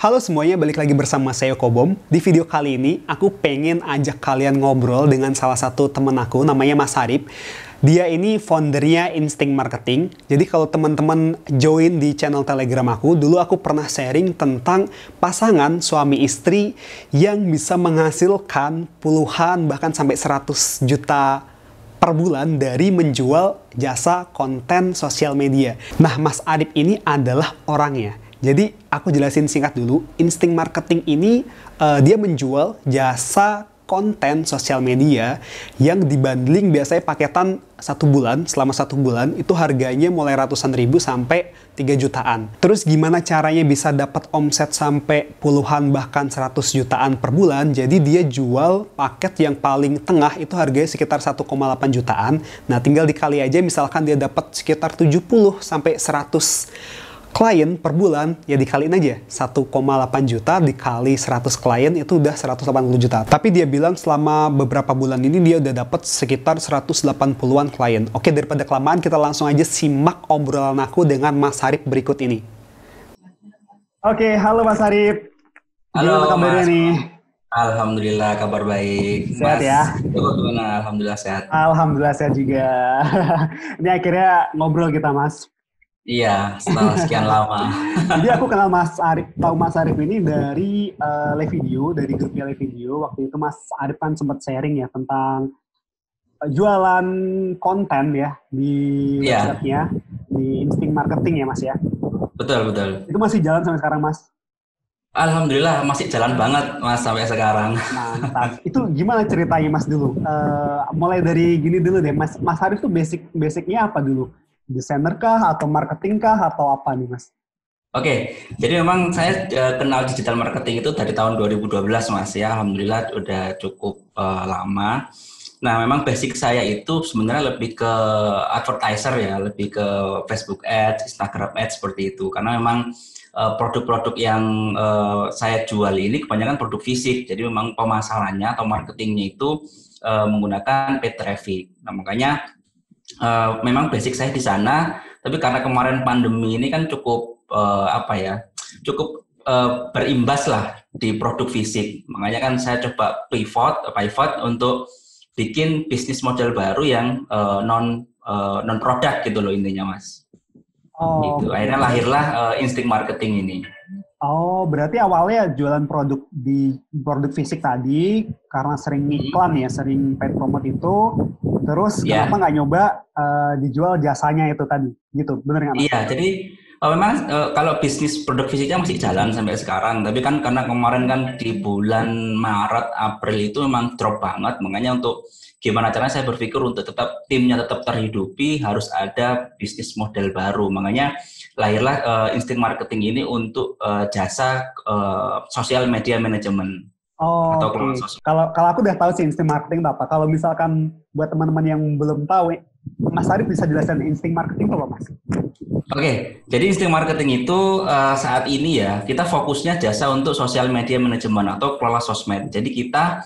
Halo semuanya, balik lagi bersama saya Kobom. Di video kali ini, aku pengen ajak kalian ngobrol dengan salah satu temen aku, namanya Mas Arif. Dia ini foundernya Instinct Marketing. Jadi kalau teman-teman join di channel Telegram aku, dulu aku pernah sharing tentang pasangan suami istri yang bisa menghasilkan puluhan bahkan sampai 100 juta per bulan dari menjual jasa konten sosial media. Nah, Mas Arif ini adalah orangnya. Jadi, aku jelasin singkat dulu. Instinct Marketing ini, dia menjual jasa konten sosial media yang dibundling biasanya paketan 1 bulan. Selama 1 bulan, itu harganya mulai ratusan ribu sampai 3 jutaan. Terus gimana caranya bisa dapat omset sampai puluhan bahkan 100 jutaan per bulan? Jadi dia jual paket yang paling tengah itu harganya sekitar 1,8 jutaan. Nah, tinggal dikali aja misalkan dia dapat sekitar 70 sampai 100 klien per bulan, ya dikaliin aja. 1,8 juta dikali 100 klien itu udah 180 juta. Tapi dia bilang selama beberapa bulan ini dia udah dapat sekitar 180-an klien. Oke, daripada kelamaan kita langsung aja simak obrolan aku dengan Mas Arif berikut ini. Oke, halo Mas Arif. Halo Gimana kabarnya Mas, nih? Alhamdulillah kabar baik. Sehat Mas, ya? gimana? Alhamdulillah sehat. Alhamdulillah sehat juga. Ini akhirnya ngobrol kita, Mas. Iya, setelah sekian lama. Jadi aku kenal Mas Arif, tahu Mas Arif ini dari Levidio, dari grupnya Levidio. Waktu itu Mas Arif kan sempat sharing ya tentang jualan konten ya di Iya, websitenya, di Instinct Marketing ya Mas ya. betul betul. Itu masih jalan sampai sekarang Mas. Alhamdulillah masih jalan banget Mas sampai sekarang. Mantap. Itu gimana ceritanya Mas dulu? Mulai dari gini dulu deh, Mas Arif tuh basicnya apa dulu? Desainer kah atau marketing kah atau apa nih Mas? Oke, jadi memang saya kenal digital marketing itu dari tahun 2012 Mas ya. Alhamdulillah udah cukup lama. Nah, memang basic saya itu sebenarnya lebih ke advertiser ya, lebih ke Facebook Ads, Instagram Ads seperti itu. Karena memang produk-produk yang saya jual ini kebanyakan produk fisik. Jadi memang pemasarannya atau marketingnya itu menggunakan paid traffic. Nah, makanya memang basic saya di sana. Tapi karena kemarin pandemi ini kan cukup cukup berimbas lah di produk fisik. Makanya kan saya coba pivot untuk bikin bisnis model baru yang non produk gitu loh intinya Mas. Oh, Gitu. oke. Akhirnya lahirlah Instinct Marketing ini. Oh, berarti awalnya jualan produk fisik tadi karena sering iklan ya, sering paid promote itu. Terus kenapa Ya, nggak nyoba dijual jasanya itu tadi? Gitu, bener nggak Mas? iya. Jadi memang kalau bisnis produk fisiknya masih jalan sampai sekarang. Tapi kan karena kemarin kan di bulan Maret, April itu memang drop banget. Makanya untuk gimana caranya saya berpikir untuk tetap timnya tetap terhidupi harus ada bisnis model baru. Makanya lahirlah Instinct Marketing ini untuk jasa sosial media manajemen Oh, atau kelola oke. sosial. Kalau aku udah tahu sih insting marketing itu apa. Kalau misalkan buat teman-teman yang belum tahu, Mas Arif bisa jelasin insting marketing itu apa, Mas? Oke, jadi Instinct Marketing itu saat ini ya kita fokusnya jasa untuk sosial media manajemen atau kelola sosmed. Jadi kita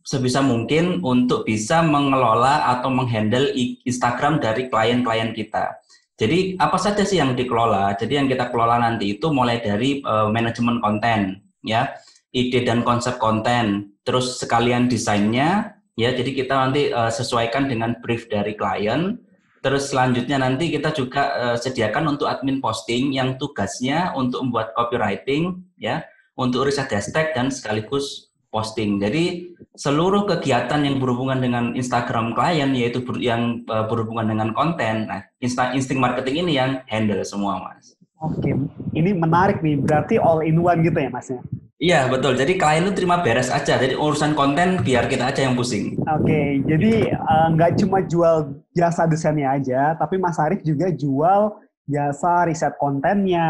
sebisa mungkin untuk bisa mengelola atau menghandle Instagram dari klien-klien kita. Jadi apa saja sih yang dikelola? Jadi yang kita kelola nanti itu mulai dari manajemen konten, ya, ide dan konsep konten, terus sekalian desainnya, ya. Jadi kita nanti sesuaikan dengan brief dari klien. Terus selanjutnya nanti kita juga sediakan untuk admin posting yang tugasnya untuk membuat copywriting, ya, untuk riset hashtag dan sekaligus posting. Jadi seluruh kegiatan yang berhubungan dengan Instagram klien yaitu yang berhubungan dengan konten, nah Instinct Marketing ini yang handle semua Mas. Oke, ini menarik nih. Berarti all in one gitu ya, Masnya? Iya betul. Jadi klien itu terima beres aja. Jadi urusan konten biar kita aja yang pusing. Oke, jadi nggak cuma jual jasa desainnya aja, tapi Mas Arif juga jual jasa riset kontennya,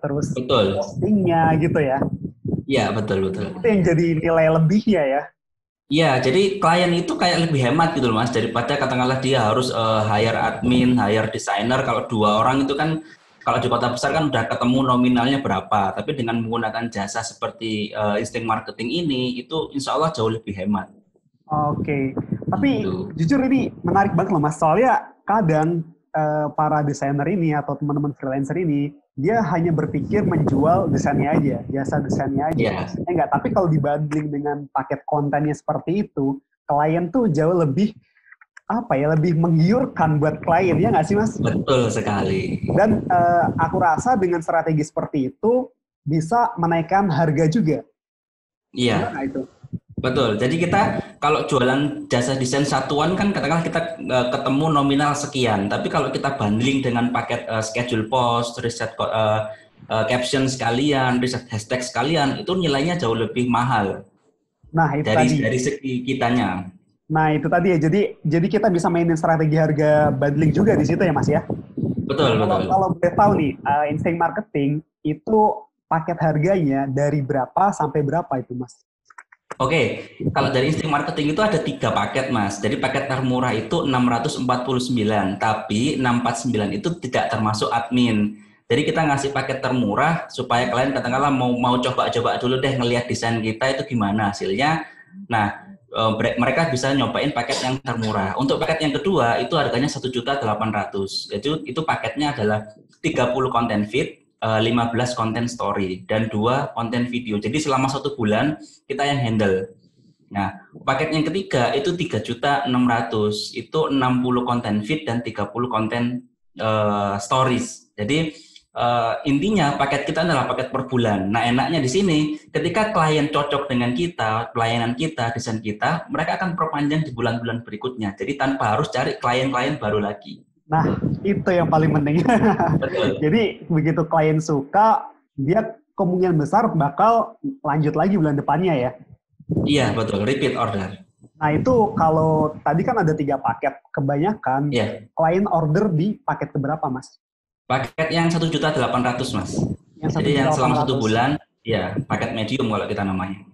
terus Betul. postingnya gitu ya. Iya betul betul. Itu yang jadi nilai lebihnya ya. Iya, jadi klien itu kayak lebih hemat gitu loh Mas, daripada katakanlah dia harus hire admin, hire desainer. Kalau 2 orang itu kan, kalau di kota besar kan udah ketemu nominalnya berapa. Tapi dengan menggunakan jasa seperti Instinct Marketing ini, itu insya Allah jauh lebih hemat. Oke, tapi Gitu. jujur ini menarik banget loh Mas. Soalnya kadang para desainer ini atau teman-teman freelancer ini dia hanya berpikir menjual desainnya aja, jasa desainnya aja. Iya, Enggak, tapi kalau dibanding dengan paket kontennya seperti itu, klien tuh jauh lebih lebih menggiurkan buat klien, ya nggak sih Mas? betul sekali. Dan aku rasa dengan strategi seperti itu bisa menaikkan harga juga. Iya, Gimana itu? betul. Jadi kita kalau jualan jasa desain satuan kan katakanlah kita ketemu nominal sekian. Tapi kalau kita bundling dengan paket schedule post, riset caption sekalian, riset hashtag sekalian, itu nilainya jauh lebih mahal Nah, itu dari tadi. segi kitanya. Nah, itu tadi ya. Jadi kita bisa mainin strategi harga bundling juga di situ ya, Mas ya. Nah, Betul, kalau betul. kalau boleh tahu nih, insting marketing itu paket harganya dari berapa sampai berapa itu, Mas? Oke, kalau dari insting marketing itu ada 3 paket, Mas. Jadi paket termurah itu 649, tapi 649 itu tidak termasuk admin. Jadi kita ngasih paket termurah supaya klien katakanlah mau coba-coba dulu deh ngelihat desain kita itu gimana hasilnya. Nah, mereka bisa nyobain paket yang termurah. Untuk paket yang kedua itu harganya 1.800.000. Itu paketnya adalah 30 konten feed, 15 konten story dan 2 konten video. Jadi selama 1 bulan kita yang handle. Nah, paket yang ketiga itu 3.600.000, itu 60 konten feed dan 30 konten stories. Jadi intinya paket kita adalah paket per bulan. Nah, enaknya di sini ketika klien cocok dengan kita, pelayanan kita, desain kita, mereka akan perpanjang di bulan-bulan berikutnya. Jadi tanpa harus cari klien-klien baru lagi. Nah, itu yang paling penting. Betul. Jadi begitu klien suka, dia kemungkinan besar bakal lanjut lagi bulan depannya ya. Iya, betul. Repeat order. Nah, itu kalau tadi kan ada 3 paket, kebanyakan Iya. klien order di paket keberapa, Mas? Paket yang 1.800.000, Mas. Yang satu Jadi juta yang delapan selama satu ratus. bulan, ya paket medium kalau kita namanya.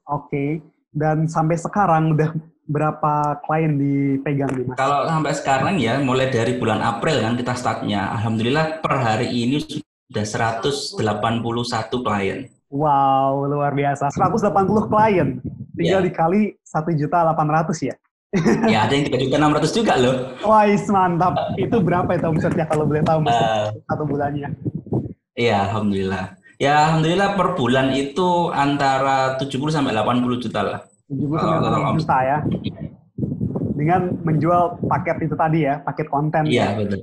Oke. Dan sampai sekarang udah berapa klien dipegang nih, Mas? Kalau sampai sekarang ya, mulai dari bulan April kan kita startnya. Alhamdulillah per hari ini sudah 181 klien. Wow, luar biasa. 180 klien. Tinggal Ya, dikali 1.800.000 ya. ya ada yang 3.600.000 juga loh. Wah, mantap. Itu berapa itu omsetnya kalau boleh tahu, Mas? Eh, Satu bulannya. Iya, alhamdulillah. Ya, alhamdulillah per bulan itu antara 70 sampai 80 juta lah. 70 Kalau sampai total 80 omset. juta ya. Dengan menjual paket itu tadi ya, paket konten Iya, ya. betul.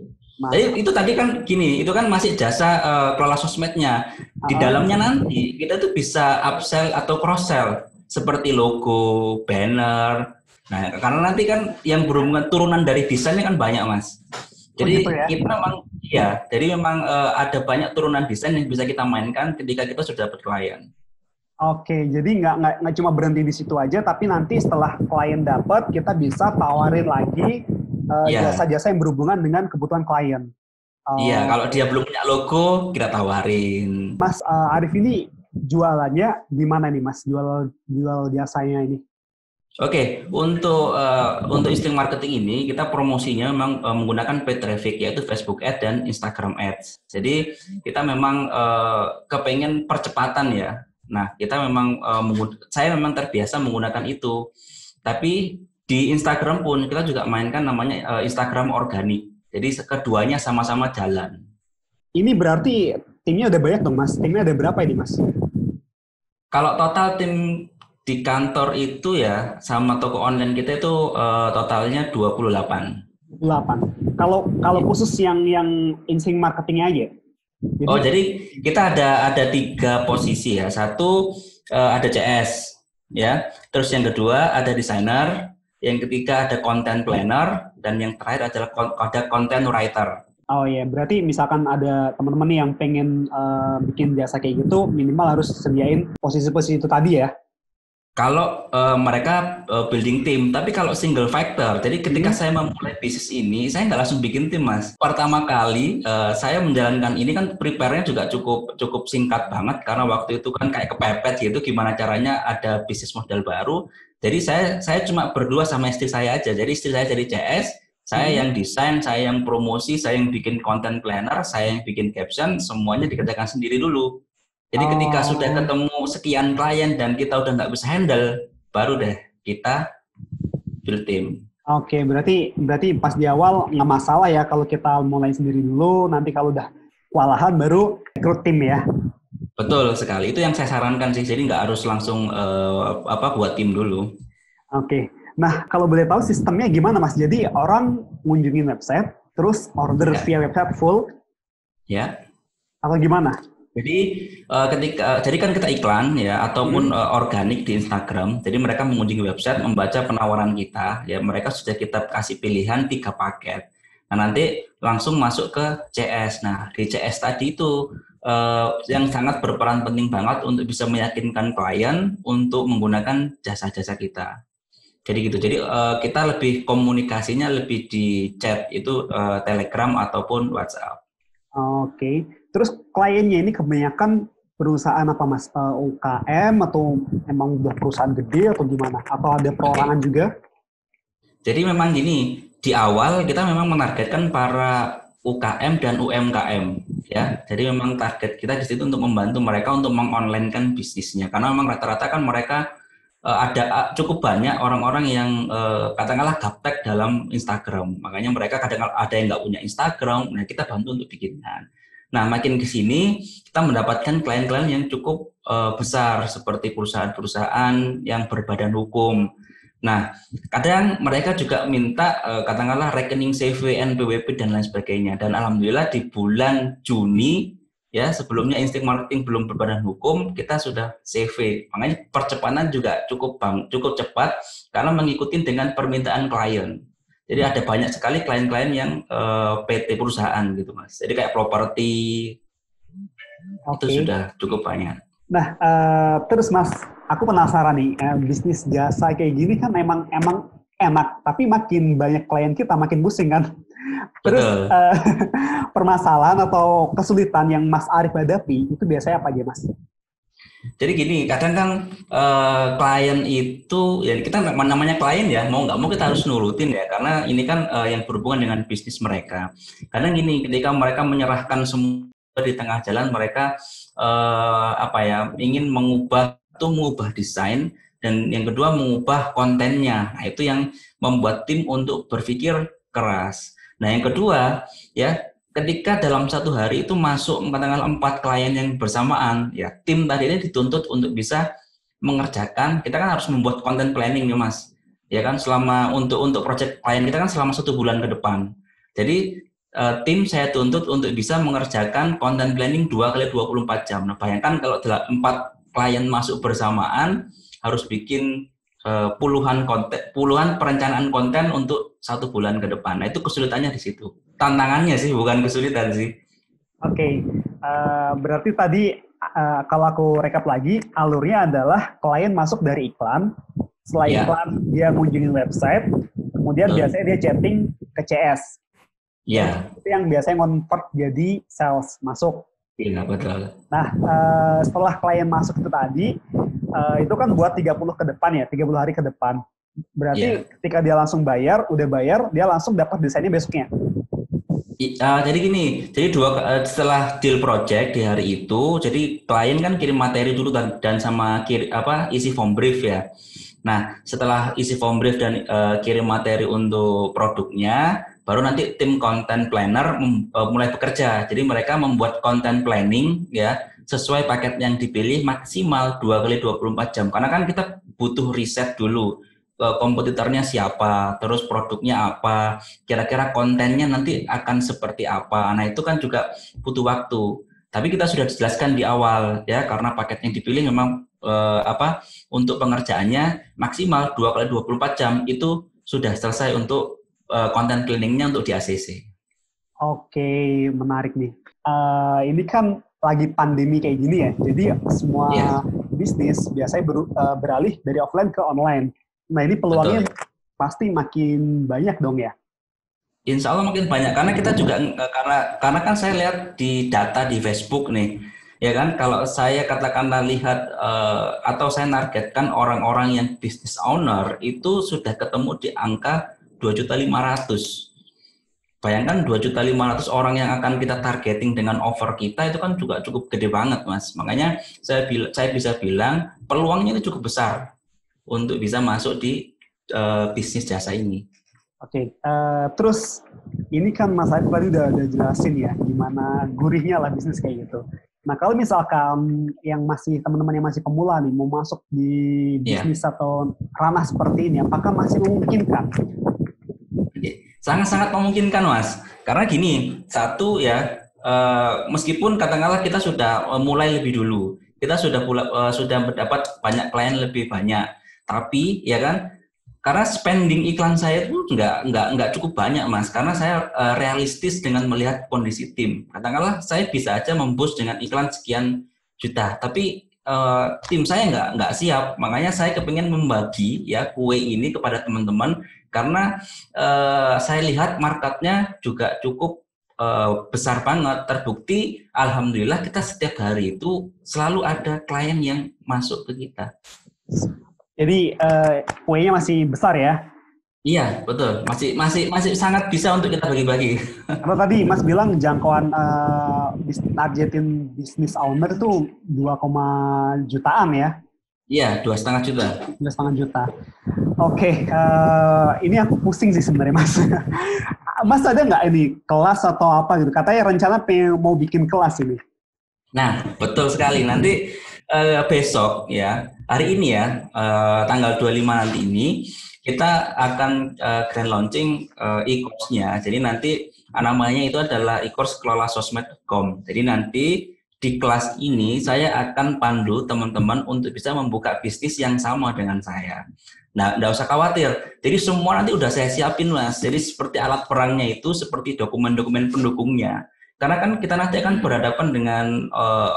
Jadi Mantap. itu tadi kan gini, itu kan masih jasa kelola sosmednya. Di dalamnya nanti kita tuh bisa upsell atau cross sell seperti logo, banner. Nah, karena nanti kan yang berhubungan turunan dari desainnya kan banyak, Mas. Oh gitu Jadi ya. kita memang iya, jadi memang ada banyak turunan desain yang bisa kita mainkan ketika kita sudah dapat klien. Oke, jadi nggak cuma berhenti di situ aja, tapi nanti setelah klien dapat, kita bisa tawarin lagi Iya, jasa-jasa yang berhubungan dengan kebutuhan klien. iya. Kalau dia Oke. belum punya logo, kita tawarin. Mas Arif ini jualannya di mana nih, Mas? Jual jasanya ini. Oke, untuk insting marketing ini kita promosinya memang menggunakan paid traffic yaitu Facebook Ads dan Instagram Ads. Jadi kita memang kepengen percepatan ya. Nah, kita memang saya memang terbiasa menggunakan itu. Tapi di Instagram pun kita juga mainkan namanya Instagram organik. Jadi keduanya sama-sama jalan. Ini berarti timnya udah banyak dong, Mas. Timnya ada berapa ini, Mas? Kalau total tim di kantor itu ya sama toko online kita itu totalnya 28. 8. Kalau khusus yang insting marketingnya aja. Oh, Jadi, jadi kita ada 3 posisi ya. Satu ada CS ya. Terus yang kedua ada desainer, yang ketiga ada content planner, dan yang terakhir adalah ada content writer. oh ya, berarti misalkan ada teman-teman nih yang pengen bikin jasa kayak gitu, minimal harus sediain posisi-posisi itu tadi ya. Kalau mereka building tim, tapi kalau single factor, jadi ketika saya memulai bisnis ini, saya nggak langsung bikin tim, Mas. Pertama kali saya menjalankan ini kan prepare-nya juga cukup singkat banget karena waktu itu kan kayak kepepet gitu, gimana caranya ada bisnis model baru. Jadi saya cuma berdua sama istri saya aja. Jadi istri saya jadi CS, saya yang desain, saya yang promosi, saya yang bikin content planner, saya yang bikin caption, semuanya dikerjakan sendiri dulu. Jadi ketika sudah Oh, ketemu sekian klien dan kita udah nggak bisa handle, baru deh kita build team. oke, berarti pas di awal nggak masalah ya kalau kita mulai sendiri dulu. Nanti kalau udah kewalahan baru rekrut tim ya. Betul sekali. Itu yang saya sarankan sih. Jadi nggak harus langsung buat tim dulu. Oke. Nah, kalau boleh tahu sistemnya gimana, Mas? Jadi orang ngunjungin website, terus order via website full, ya? Atau gimana? Jadi jadi kan kita iklan ya ataupun organik di Instagram. Jadi mereka mengunjungi website, membaca penawaran kita, ya mereka sudah kita kasih pilihan 3 paket. Nah nanti langsung masuk ke CS. Nah di CS tadi itu yang sangat berperan penting banget untuk bisa meyakinkan klien untuk menggunakan jasa-jasa kita. Jadi gitu. Jadi kita lebih komunikasinya lebih di chat itu Telegram ataupun WhatsApp. Oke. Terus kliennya ini kebanyakan perusahaan apa, Mas? UKM atau emang udah perusahaan gede atau gimana? Atau ada perorangan juga? Jadi memang gini, di awal kita memang menargetkan para UKM dan UMKM ya. Jadi memang target kita di situ untuk membantu mereka untuk mengonlinekan bisnisnya. Karena memang rata-rata kan mereka ada cukup banyak orang-orang yang katakanlah gaptek dalam Instagram. Makanya mereka kadang ada yang nggak punya Instagram, nah kita bantu untuk bikinkan. Nah, makin ke sini kita mendapatkan klien-klien yang cukup besar seperti perusahaan-perusahaan yang berbadan hukum. Nah, kadang mereka juga minta katakanlah rekening CV, NPWP dan lain sebagainya. Dan alhamdulillah di bulan Juni ya sebelumnya Insting Marketing belum berbadan hukum, kita sudah CV. Makanya percepatan juga cukup cepat karena mengikuti dengan permintaan klien. Jadi ada banyak sekali klien-klien yang PT perusahaan gitu Mas. Jadi kayak properti itu sudah cukup banyak. Nah, terus Mas, aku penasaran nih, bisnis jasa kayak gini kan emang enak, tapi makin banyak klien kita makin pusing kan. Terus permasalahan atau kesulitan yang Mas Arif hadapi itu biasanya apa aja, Mas? Jadi gini, kadang kan klien itu, ya kita namanya klien ya, mau nggak mau kita harus nurutin ya, karena ini kan yang berhubungan dengan bisnis mereka. Kadang gini, ketika mereka menyerahkan semua di tengah jalan, mereka ingin mengubah desain, dan yang kedua mengubah kontennya. Nah itu yang membuat tim untuk berpikir keras. Nah yang kedua ya, ketika dalam satu hari itu masuk katakanlah 4 klien yang bersamaan, ya tim tadi ini dituntut untuk bisa mengerjakan. Kita kan harus membuat content planning nih Mas, ya kan selama untuk project klien kita kan selama 1 bulan ke depan. Jadi tim saya tuntut untuk bisa mengerjakan content planning 2 kali 24 jam. Nah bayangkan kalau 4 klien masuk bersamaan harus bikin puluhan perencanaan konten untuk 1 bulan ke depan. Nah itu kesulitannya di situ. Tantangannya sih, bukan kesulitan sih. Oke. Berarti tadi kalau aku rekap lagi, alurnya adalah klien masuk dari iklan, setelah iklan dia ngunjungin website, kemudian biasanya dia chatting ke CS. Iya. Itu yang biasanya convert jadi sales masuk. Iya, betul. Nah, setelah klien masuk itu tadi, itu kan buat 30 ke depan ya, 30 hari ke depan. Berarti ketika dia langsung bayar, udah bayar, dia langsung dapat desainnya besoknya. Jadi gini, jadi setelah deal project di hari itu, jadi klien kan kirim materi dulu dan sama isi form brief ya. Nah, setelah isi form brief dan kirim materi untuk produknya, baru nanti tim content planner mulai bekerja. Jadi mereka membuat content planning ya sesuai paket yang dipilih maksimal 2 kali 24 jam. Karena kan kita butuh riset dulu, kompetitornya siapa, terus produknya apa, kira-kira kontennya nanti akan seperti apa. Nah itu kan juga butuh waktu. Tapi kita sudah jelaskan di awal ya, karena paket yang dipilih memang untuk pengerjaannya maksimal 2 kali 24 jam itu sudah selesai untuk content planningnya untuk di ACC. Oke, menarik nih. Ini kan lagi pandemi kayak gini ya, jadi semua bisnis biasanya beralih dari offline ke online. Nah ini peluangnya pasti makin banyak dong ya? Insya Allah makin banyak, karena kita juga karena kan saya lihat di data di Facebook nih, ya kan kalau saya katakanlah lihat atau saya targetkan orang-orang yang business owner itu sudah ketemu di angka 2.500.000. Bayangkan 2.500.000 orang yang akan kita targeting dengan offer kita itu kan juga cukup gede banget Mas. Makanya saya bisa bilang peluangnya itu cukup besar untuk bisa masuk di bisnis jasa ini. Oke, terus ini kan Mas Arif tadi udah jelasin ya gimana gurihnya lah bisnis kayak gitu. Nah kalau misalkan teman-teman yang masih pemula nih mau masuk di bisnis atau ranah seperti ini, apakah masih memungkinkan? Sangat-sangat memungkinkan, Mas. Karena gini, satu ya, meskipun katakanlah kita sudah mulai lebih dulu, kita sudah mendapat banyak klien lebih banyak, tapi ya kan, karena spending iklan saya itu nggak cukup banyak, Mas. Karena saya realistis dengan melihat kondisi tim. Katakanlah saya bisa aja memboost dengan iklan sekian juta, tapi tim saya nggak siap. Makanya saya kepingin membagi ya kue ini kepada teman-teman karena saya lihat marketnya juga cukup besar banget. Terbukti, alhamdulillah kita setiap hari itu selalu ada klien yang masuk ke kita. Jadi kuenya masih besar ya? Iya, betul. Masih sangat bisa untuk kita bagi-bagi. Karena tadi Mas bilang jangkauan targetin bisnis owner itu 2, jutaan ya? Iya, 2,5 juta. 2,5 juta. Oke, ini aku pusing sih sebenarnya Mas. Mas ada nggak ini kelas atau apa gitu? Katanya rencana mau bikin kelas ini. Nah, betul sekali. Nanti besok ya, hari ini ya, tanggal 25 nanti ini, kita akan grand launching e-course-nya. Jadi nanti namanya itu adalah e-course kelolasosmed.com. Jadi nanti di kelas ini saya akan pandu teman-teman untuk bisa membuka bisnis yang sama dengan saya. Nah, nggak usah khawatir. Jadi semua nanti udah saya siapin, Mas. Jadi seperti alat perangnya itu, seperti dokumen-dokumen pendukungnya. Karena kan kita nanti akan berhadapan dengan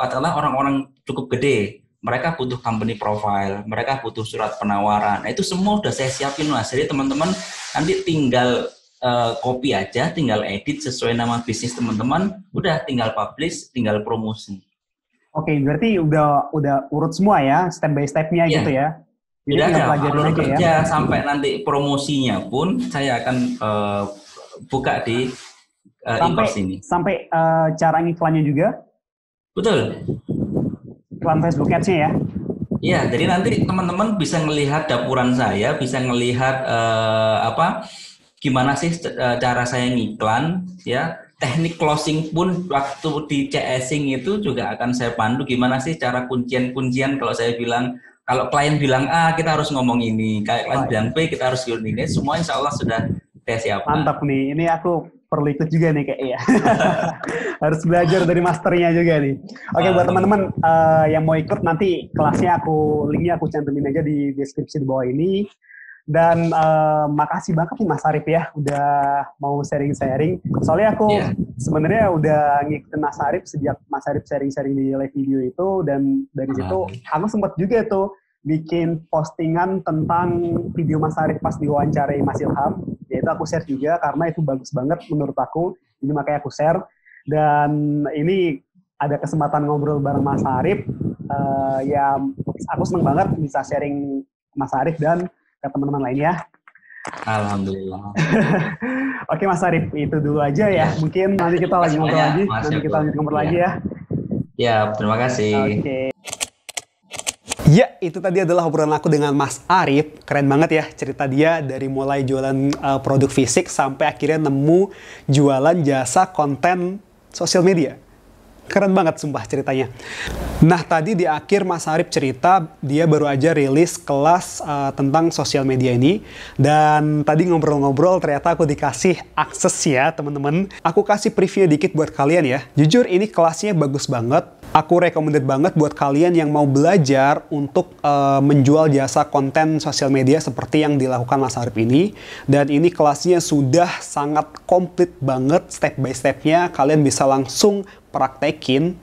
adalah orang-orang cukup gede. Mereka butuh company profile, mereka butuh surat penawaran. Nah, itu semua udah saya siapin, Mas. Jadi teman-teman nanti tinggal copy aja, tinggal edit sesuai nama bisnis teman-teman, udah tinggal publish, tinggal promosi. Oke, berarti udah urut semua ya, step by step-nya gitu ya. Jadi tinggal pelajarin aja ya. Sampai nanti promosinya pun saya akan buka di e-course ini. Sampai cara ngiklannya juga? Betul. Iklan Facebook Ads-nya ya? Iya, jadi nanti teman-teman bisa melihat dapuran saya, bisa melihat gimana sih cara saya ngiklan, ya. Teknik closing pun waktu di CSing itu juga akan saya pandu gimana sih cara kuncian-kuncian kalau saya bilang, kalau klien bilang A, kita harus ngomong ini, kalau klien bilang B, kita harus ini. Semua insya Allah sudah saya siapkan. Mantap nih, ini aku perlu ikut juga nih kayaknya. Harus belajar dari masternya juga nih. Oke, buat teman-teman yang mau ikut nanti kelasnya linknya aku cantumin aja di deskripsi di bawah ini. Dan makasih banget nih Mas Arif ya udah mau sharing-sharing. Soalnya aku sebenarnya udah ngikutin Mas Arif sejak Mas Arif sharing-sharing di live video itu, dan dari situ aku sempat juga tuh bikin postingan tentang video Mas Arif pas diwawancarai Mas Ilham. Yaitu aku share juga karena itu bagus banget menurut aku. Jadi makanya aku share. Dan ini ada kesempatan ngobrol bareng Mas Arif. Ya aku seneng banget bisa sharing Mas Arif dan ke teman-teman lainnya. Alhamdulillah. Oke Mas Arif, itu dulu aja ya. Mungkin nanti kita lagi ngobrol lagi. Nanti kita lanjut ngobrol lagi ya. Ya, terima kasih. Oke. Ya, itu tadi adalah obrolan aku dengan Mas Arif. Keren banget ya cerita dia dari mulai jualan produk fisik sampai akhirnya nemu jualan jasa konten sosial media. Keren banget sumpah ceritanya. Nah, tadi di akhir Mas Arif cerita dia baru aja rilis kelas tentang sosial media ini. Dan tadi ngobrol-ngobrol ternyata aku dikasih akses ya teman-teman. Aku kasih preview dikit buat kalian ya. Jujur ini kelasnya bagus banget. Aku recommended banget buat kalian yang mau belajar untuk menjual jasa konten sosial media seperti yang dilakukan Mas Arif ini. Dan ini kelasnya sudah sangat komplit banget step by stepnya. Kalian bisa langsung praktekin.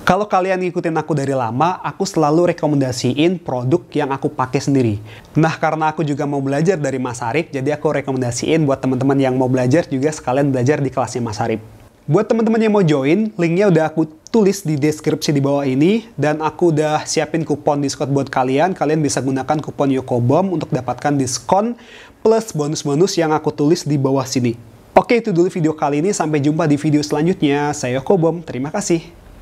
Kalau kalian ngikutin aku dari lama, aku selalu rekomendasiin produk yang aku pakai sendiri. Nah, karena aku juga mau belajar dari Mas Arif, jadi aku rekomendasiin buat teman-teman yang mau belajar juga sekalian belajar di kelasnya Mas Arif. Buat teman-teman yang mau join, linknya udah aku tulis di deskripsi di bawah ini, dan aku udah siapin kupon diskon buat kalian. Kalian bisa gunakan kupon Yokobom untuk dapatkan diskon plus bonus-bonus yang aku tulis di bawah sini. Oke, itu dulu video kali ini. Sampai jumpa di video selanjutnya. Saya Yokobom. Terima kasih.